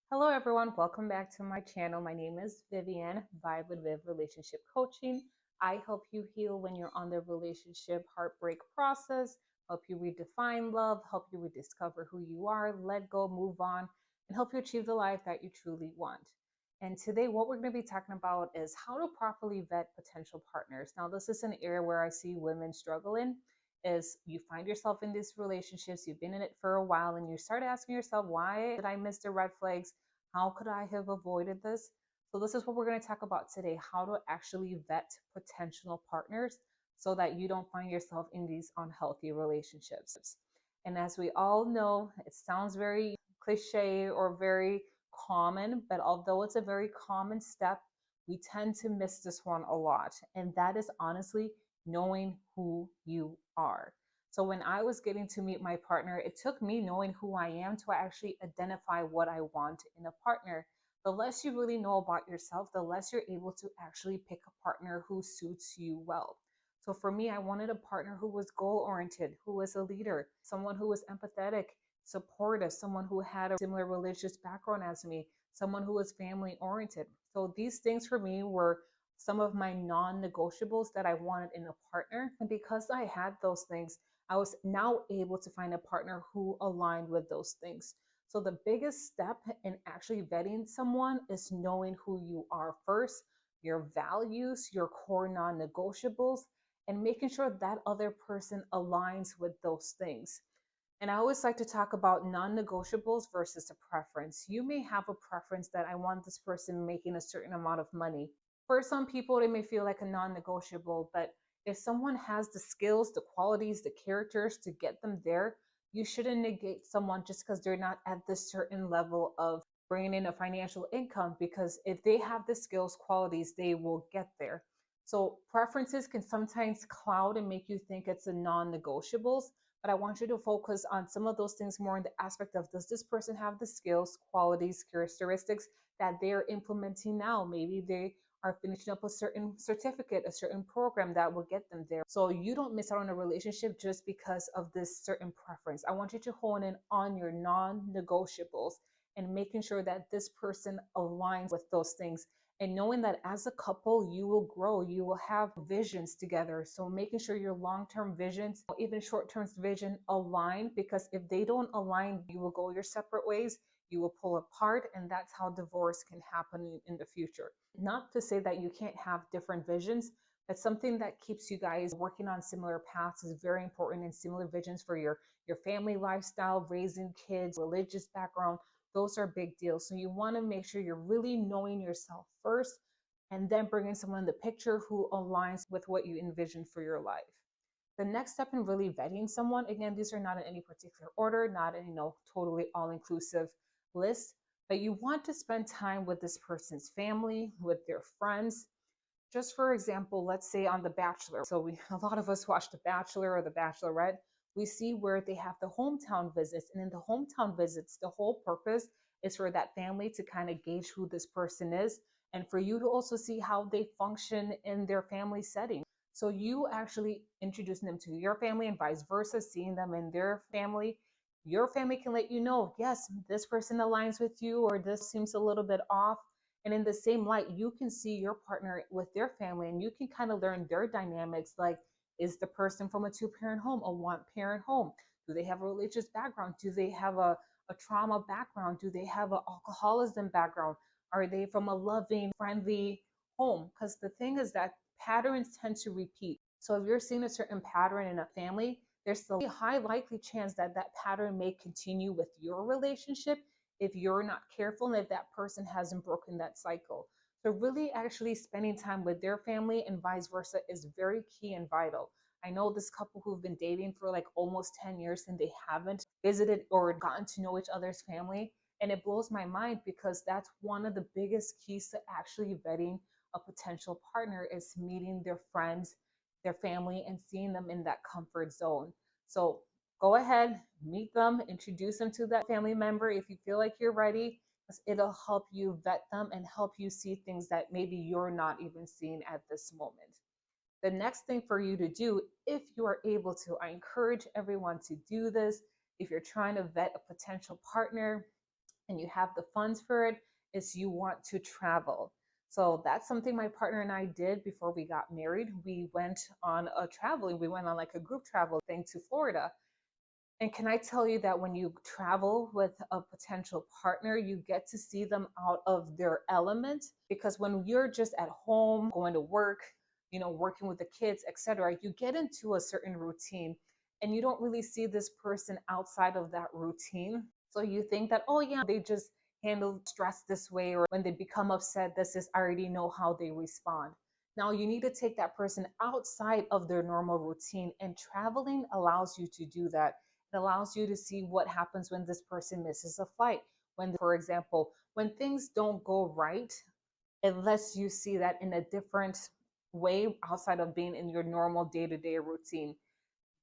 Hello, everyone. Welcome back to my channel. My name is Vivian, Vibe with Viv Relationship Coaching. I help you heal when you're on the relationship heartbreak process, help you redefine love, help you rediscover who you are, let go, move on, and help you achieve the life that you truly want. And today, what we're going to be talking about is how to properly vet potential partners. Now, this is an area where I see women struggle in. Is you find yourself in these relationships, you've been in it for a while, and you start asking yourself, why did I miss the red flags? How could I have avoided this? So, this is what we're going to talk about today, how to actually vet potential partners so that you don't find yourself in these unhealthy relationships. And as we all know, it sounds very cliche or very common, but although it's a very common step, we tend to miss this one a lot. And that is honestly knowing who you are. So when I was getting to meet my partner, it took me knowing who I am to actually identify what I want in a partner. The less you really know about yourself, the less you're able to actually pick a partner who suits you well. So for me, I wanted a partner who was goal oriented, who was a leader, someone who was empathetic, supportive, someone who had a similar religious background as me, someone who was family oriented. So these things for me were some of my non negotiables that I wanted in a partner. And because I had those things, I was now able to find a partner who aligned with those things. So the biggest step in actually vetting someone is knowing who you are first, your values, your core non negotiables, and making sure that other person aligns with those things. And I always like to talk about non negotiables versus a preference. You may have a preference that I want this person making a certain amount of money. For some people, it may feel like a non negotiable, but if someone has the skills, the qualities, the characters to get them there, you shouldn't negate someone just because they're not at this certain level of bringing in a financial income, because if they have the skills, qualities, they will get there. So preferences can sometimes cloud and make you think it's a non negotiables, but I want you to focus on some of those things more in the aspect of, does this person have the skills, qualities, characteristics that they're implementing now? Maybe they are finishing up a certain certificate, a certain program that will get them there. So you don't miss out on a relationship just because of this certain preference. I want you to hone in on your non-negotiables and making sure that this person aligns with those things, and knowing that as a couple you will grow, you will have visions together. So making sure your long-term visions, even short-term vision, align, because if they don't align, you will go your separate ways, you will pull apart, and that's how divorce can happen in the future. Not to say that you can't have different visions, but something that keeps you guys working on similar paths is very important, and similar visions for your family lifestyle, raising kids, religious background, those are big deals. So you want to make sure you're really knowing yourself first, and then bringing someone in the picture who aligns with what you envision for your life. The next step in really vetting someone, again, these are not in any particular order, not in, totally all-inclusive list, but you want to spend time with this person's family, with their friends. Just for example, let's say on The Bachelor. So a lot of us watch The Bachelor or The Bachelorette. We see where they have the hometown visits, and in the hometown visits, the whole purpose is for that family to kind of gauge who this person is, and for you to also see how they function in their family setting. So you actually introducing them to your family and vice versa, seeing them in their family. Your family can let you know, yes, this person aligns with you, or this seems a little bit off. And in the same light, you can see your partner with their family, and you can kind of learn their dynamics. Like, is the person from a two-parent home, a one-parent home? Do they have a religious background? Do they have a trauma background? Do they have an alcoholism background? Are they from a loving, friendly home? Because the thing is that patterns tend to repeat. So if you're seeing a certain pattern in a family, there's a high likely chance that that pattern may continue with your relationship if you're not careful, and if that person hasn't broken that cycle. So really actually spending time with their family and vice versa is very key and vital. I know this couple who've been dating for like almost 10 years and they haven't visited or gotten to know each other's family. And it blows my mind, because that's one of the biggest keys to actually vetting a potential partner, is meeting their friends, their family, and seeing them in that comfort zone. So go ahead, meet them, introduce them to that family member if you feel like you're ready, because it'll help you vet them and help you see things that maybe you're not even seeing at this moment. The next thing for you to do, if you are able to, I encourage everyone to do this. If you're trying to vet a potential partner, and you have the funds for it, is you want to travel. So that's something my partner and I did before we got married. We went on a traveling, we went on like a group travel thing to Florida. And can I tell you that when you travel with a potential partner, you get to see them out of their element? Because when you're just at home, going to work, working with the kids, etc., you get into a certain routine and you don't really see this person outside of that routine. So you think that, oh, yeah, they just handle stress this way, or when they become upset, this is, I already know how they respond. Now you need to take that person outside of their normal routine, and traveling allows you to do that. It allows you to see what happens when this person misses a flight. When, for example, when things don't go right, it lets you see that in a different way outside of being in your normal day-to-day routine.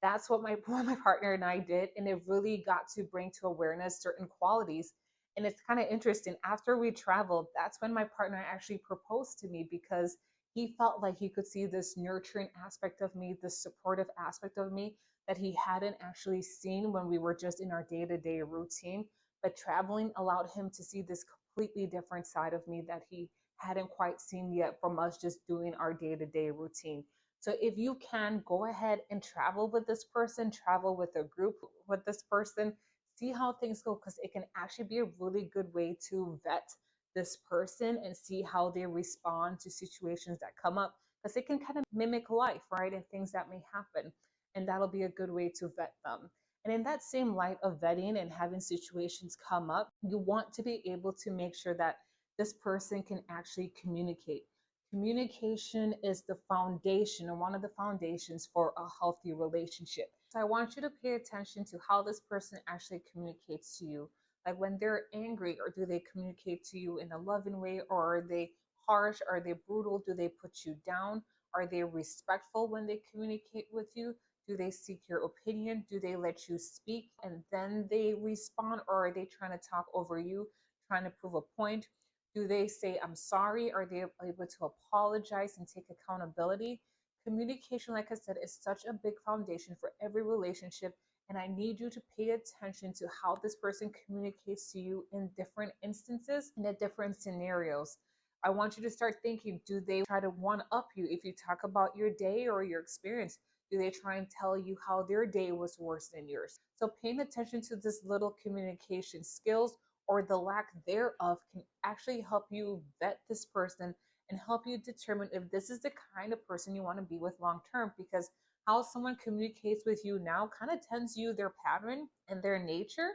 That's what my partner and I did, and it really got to bring to awareness certain qualities. And it's kind of interesting. After we traveled, that's when my partner actually proposed to me, because he felt like he could see this nurturing aspect of me, this supportive aspect of me that he hadn't actually seen when we were just in our day-to-day routine. But traveling allowed him to see this completely different side of me that he hadn't quite seen yet from us just doing our day-to-day routine. So if you can, go ahead and travel with this person, travel with a group with this person, see how things go, because it can actually be a really good way to vet this person and see how they respond to situations that come up, because it can kind of mimic life, right? And things that may happen. And that'll be a good way to vet them. And in that same light of vetting and having situations come up, you want to be able to make sure that this person can actually communicate. Communication is the foundation, or one of the foundations for a healthy relationship. So I want you to pay attention to how this person actually communicates to you. Like when they're angry, or do they communicate to you in a loving way, or are they harsh? Are they brutal? Do they put you down? Are they respectful when they communicate with you? Do they seek your opinion? Do they let you speak and then they respond? Or are they trying to talk over you, trying to prove a point? Do they say, I'm sorry? Are they able to apologize and take accountability? Communication, like I said, is such a big foundation for every relationship. And I need you to pay attention to how this person communicates to you in different instances and in different scenarios. I want you to start thinking, do they try to one up you if you talk about your day or your experience? Do they try and tell you how their day was worse than yours? So paying attention to this little communication skills, or the lack thereof, can actually help you vet this person and help you determine if this is the kind of person you want to be with long term. Because how someone communicates with you now kind of tells you their pattern and their nature,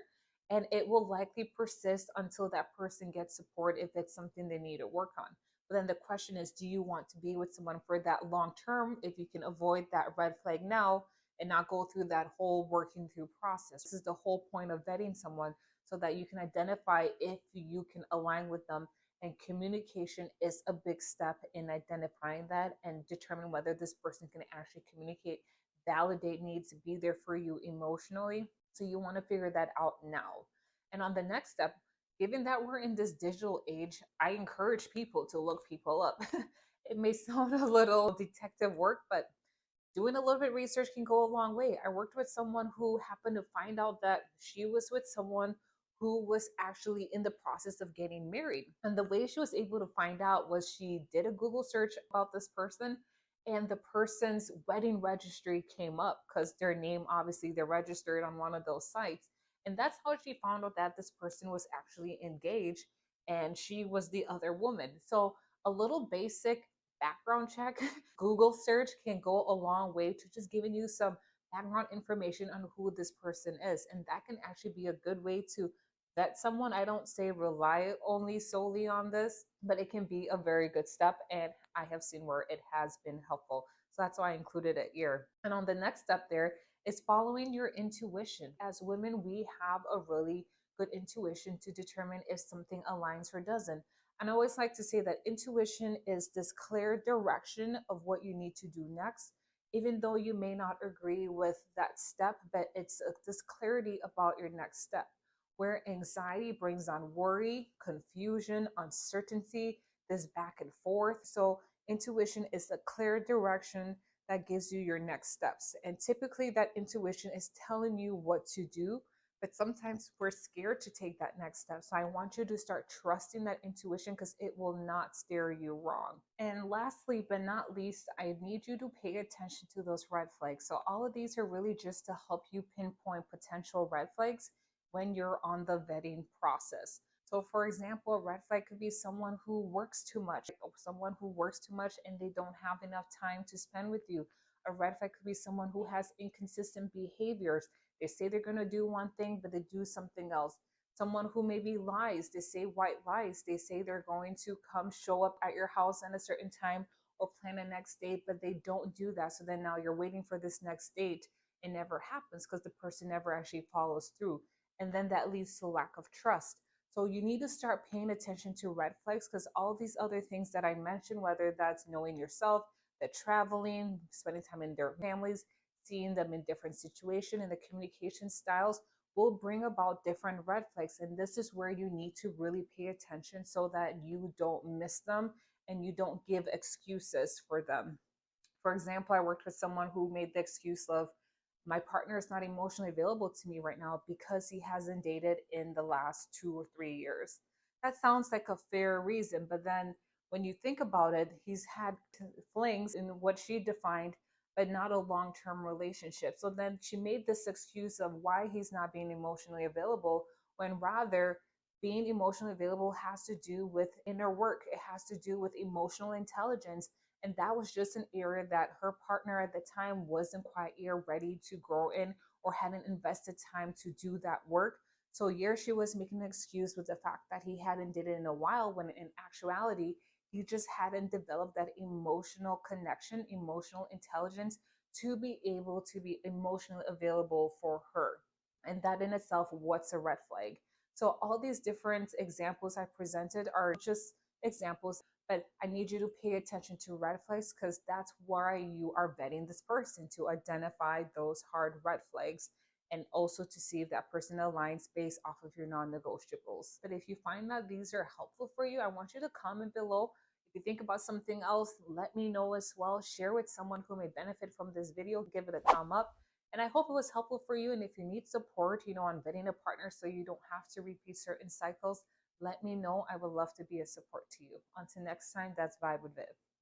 and it will likely persist until that person gets support if it's something they need to work on. But then the question is, do you want to be with someone for that long term if you can avoid that red flag now and not go through that whole working through process? This is the whole point of vetting someone, so that you can identify if you can align with them. And communication is a big step in identifying that and determine whether this person can actually communicate, validate needs, be there for you emotionally. So you want to figure that out now. And on the next step, given that we're in this digital age, I encourage people to look people up. It may sound a little detective work, but doing a little bit of research can go a long way. I worked with someone who happened to find out that she was with someone who was actually in the process of getting married. And the way she was able to find out was she did a Google search about this person, and the person's wedding registry came up because their name, obviously, they're registered on one of those sites. And that's how she found out that this person was actually engaged and she was the other woman. So a little basic background check, Google search, can go a long way to just giving you some background information on who this person is. And that can actually be a good way to vet someone. I don't say rely only solely on this, but it can be a very good step. And I have seen where it has been helpful. So that's why I included it here. And on the next step there is following your intuition. As women, we have a really good intuition to determine if something aligns or doesn't. And I always like to say that intuition is this clear direction of what you need to do next, even though you may not agree with that step, but it's this clarity about your next step. Where anxiety brings on worry, confusion, uncertainty, this back and forth. So, intuition is a clear direction that gives you your next steps. And typically, that intuition is telling you what to do, But sometimes we're scared to take that next step. So I want you to start trusting that intuition because it will not steer you wrong. And lastly, but not least, I need you to pay attention to those red flags. So all of these are really just to help you pinpoint potential red flags when you're on the vetting process. So, for example, a red flag could be someone who works too much, or someone who works too much and they don't have enough time to spend with you. A red flag could be someone who has inconsistent behaviors. They say they're going to do one thing, but they do something else. Someone who maybe lies, they say white lies. They say they're going to come show up at your house at a certain time or plan a next date, but they don't do that. So then now you're waiting for this next date. It never happens because the person never actually follows through. And then that leads to lack of trust. So you need to start paying attention to red flags because all these other things that I mentioned, whether that's knowing yourself, the traveling, spending time in their families, seeing them in different situations, and the communication styles will bring about different red flags. And this is where you need to really pay attention so that you don't miss them and you don't give excuses for them. For example, I worked with someone who made the excuse of, my partner is not emotionally available to me right now because he hasn't dated in the last 2 or 3 years. That sounds like a fair reason, but then when you think about it, he's had flings in what she defined, but not a long term relationship. So then she made this excuse of why he's not being emotionally available, when rather being emotionally available has to do with inner work, it has to do with emotional intelligence, and that was just an area that her partner at the time wasn't quite yet ready to grow in or hadn't invested time to do that work. So here she was making an excuse with the fact that he hadn't did it in a while, when in actuality, he just hadn't developed that emotional connection, emotional intelligence to be able to be emotionally available for her. And that in itself, what's a red flag? So all these different examples I presented are just examples, but I need you to pay attention to red flags because that's why you are vetting this person, to identify those hard red flags and also to see if that person aligns based off of your non-negotiables. But if you find that these are helpful for you, I want you to comment below. If you think about something else, let me know as well. Share with someone who may benefit from this video. Give it a thumb up. And I hope it was helpful for you. And if you need support, on vetting a partner so you don't have to repeat certain cycles, let me know. I would love to be a support to you. Until next time, that's Vibe with Viv.